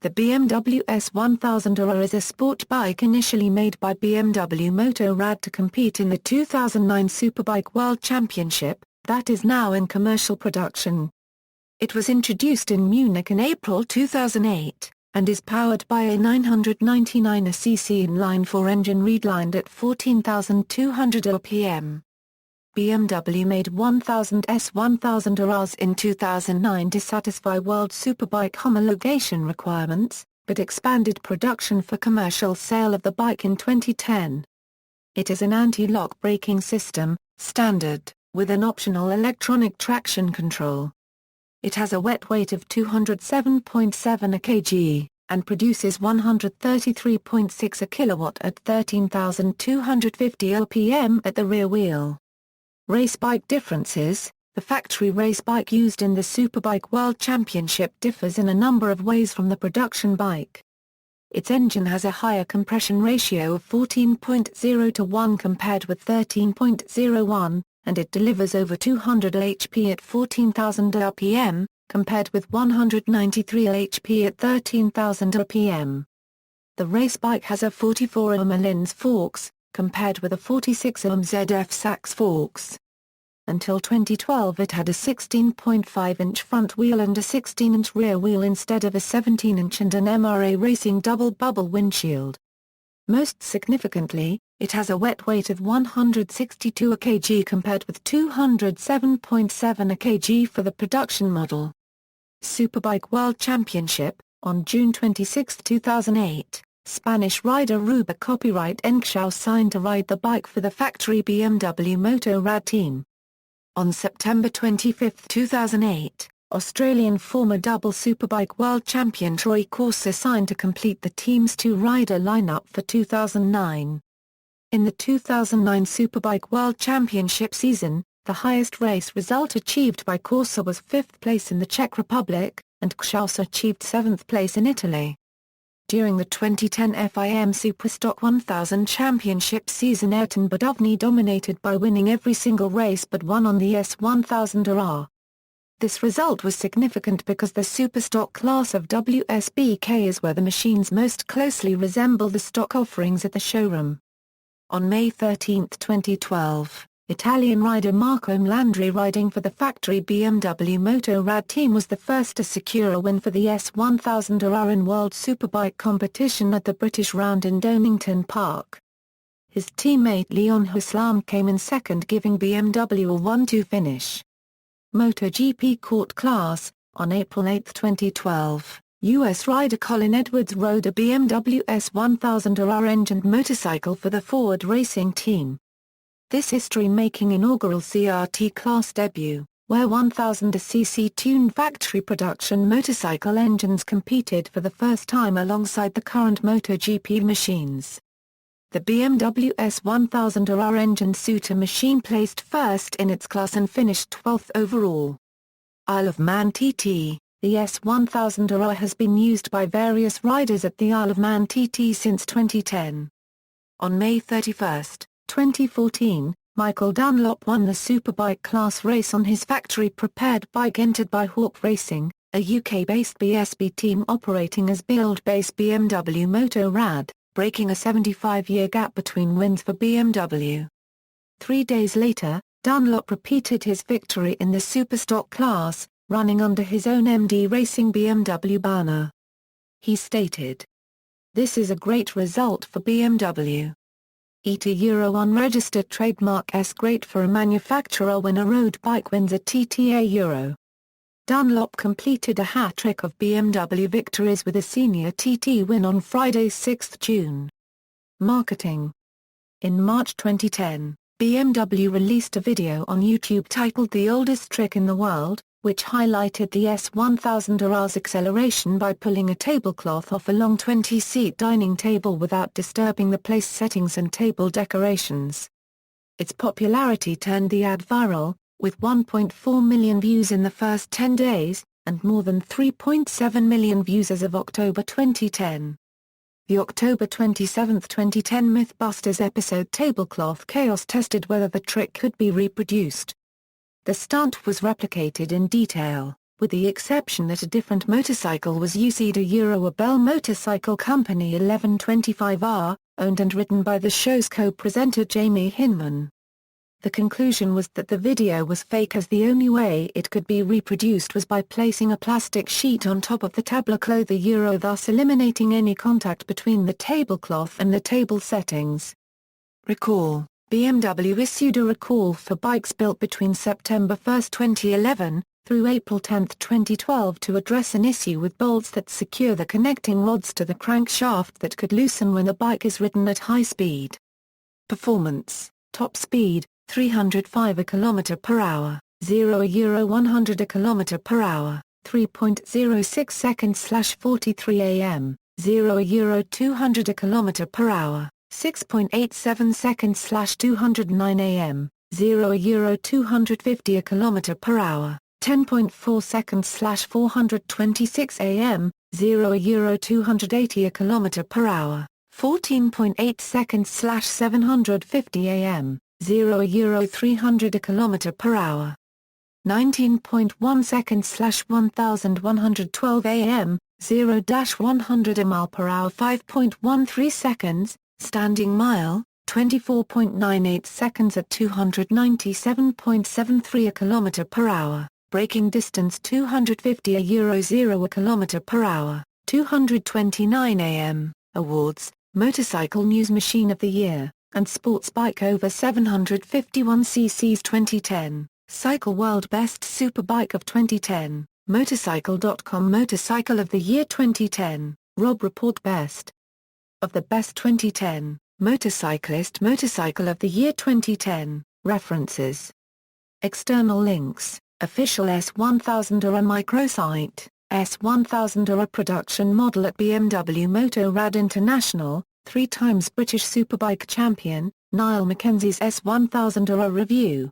The BMW S1000Rr is a sport bike initially made by BMW Motorrad to compete in the 2009 Superbike World Championship, that is now in commercial production. It was introduced in Munich in April 2008, and is powered by a 999cc inline-4 engine redlined at 14,200 rpm. BMW made 1000 S1000Rrs in 2009 to satisfy World Superbike homologation requirements, but expanded production for commercial sale of the bike in 2010. It is an anti-lock braking system, standard, with an optional electronic traction control. It has a wet weight of 207.7 kg, and produces 133.6 kW at 13,250 rpm at the rear wheel. Race bike differences. The factory race bike used in the Superbike World Championship differs in a number of ways from the production bike. Its engine has a higher compression ratio of 14.0 to 1 compared with 13.01, and it delivers over 200 HP at 14,000 rpm, compared with 193 HP at 13,000 rpm. The race bike has a 44 ohm lens forks, compared with a 46 ohm ZF Sachs forks. Until 2012 it had a 16.5-inch front wheel and a 16-inch rear wheel instead of a 17-inch and an MRA Racing double bubble windshield. Most significantly, it has a wet weight of 162 kg compared with 207.7 kg for the production model. Superbike World Championship. On June 26, 2008, Spanish rider Ruba copyright Encao signed to ride the bike for the factory BMW Motorrad team. On September 25, 2008, Australian former double Superbike World champion Troy Corser signed to complete the team's two-rider lineup for 2009. In the 2009 Superbike World Championship season, the highest race result achieved by Corser was 5th place in the Czech Republic, and Encao achieved 7th place in Italy. During the 2010 FIM Superstock 1000 Championship season Ayrton Budovny dominated by winning every single race but one on the S1000Rr. This result was significant because the Superstock class of WSBK is where the machines most closely resemble the stock offerings at the showroom. On May 13, 2012, Italian rider Marco Melandri riding for the factory BMW Motorrad team was the first to secure a win for the S1000Rr in World Superbike competition at the British Round in Donington Park. His teammate Leon Huslam came in second, giving BMW a 1-2 finish. MotoGP Court Class. On April 8, 2012, US rider Colin Edwards rode a BMW S1000Rr engined motorcycle for the Ford Racing team. This history-making inaugural CRT class debut, where 1000cc tuned factory production motorcycle engines competed for the first time alongside the current MotoGP machines. The BMW S1000Rr engine suitor machine placed first in its class and finished 12th overall. Isle of Man TT. The S1000Rr has been used by various riders at the Isle of Man TT since 2010. On May 31, 2014, Michael Dunlop won the Superbike class race on his factory-prepared bike entered by Hawk Racing, a UK-based BSB team operating as build-based BMW Motorrad, breaking a 75-year gap between wins for BMW. 3 days later, Dunlop repeated his victory in the Superstock class, running under his own MD Racing BMW banner. He stated, "This is a great result for BMW. ETA unregistered trademark S great for a manufacturer when a road bike wins a TTA Euro." Dunlop completed a hat-trick of BMW victories with a senior TT win on Friday 6 June. Marketing. In March 2010, BMW released a video on YouTube titled The Oldest Trick in the World, which highlighted the S1000Rr's acceleration by pulling a tablecloth off a long 20-seat dining table without disturbing the place settings and table decorations. Its popularity turned the ad viral, with 1.4 million views in the first 10 days, and more than 3.7 million views as of October 2010. The October 27, 2010 Mythbusters episode Tablecloth Chaos tested whether the trick could be reproduced. The stunt was replicated in detail, with the exception that a different motorcycle was used. A Bell Motorcycle Company 1125R, owned and ridden by the show's co-presenter Jamie Hinman. The conclusion was that the video was fake, as the only way it could be reproduced was by placing a plastic sheet on top of the tablecloth, thus eliminating any contact between the tablecloth and the table settings. Recall: BMW issued a recall for bikes built between September 1, 2011, through April 10, 2012 to address an issue with bolts that secure the connecting rods to the crankshaft that could loosen when the bike is ridden at high speed. Performance: top speed, 305 km/h, 0 100 km/h, 3.06 seconds/43 am, 0 200 km/h, 6.87 seconds/209 am, 0 250 km/h, 10.4 seconds/426 am, 0 280 km/h, 14.8 seconds/750 am, 0 300 km/h, 19.1 seconds/1112 am, 0-100 mph, 5.13 seconds, standing mile, 24.98 seconds at 297.73 km/h, braking distance 250 0 km/h, 229 am. Awards: Motorcycle News Machine of the Year, and Sports Bike over 751 cc's 2010, Cycle World Best Superbike of 2010, Motorcycle.com Motorcycle of the Year 2010, Rob Report Best of the Best 2010, Motorcyclist Motorcycle of the Year 2010, References. External links: Official S1000Rr microsite, S1000Rr production model at BMW Motorrad International, 3 times British Superbike champion, Niall Mackenzie's S1000Rr review.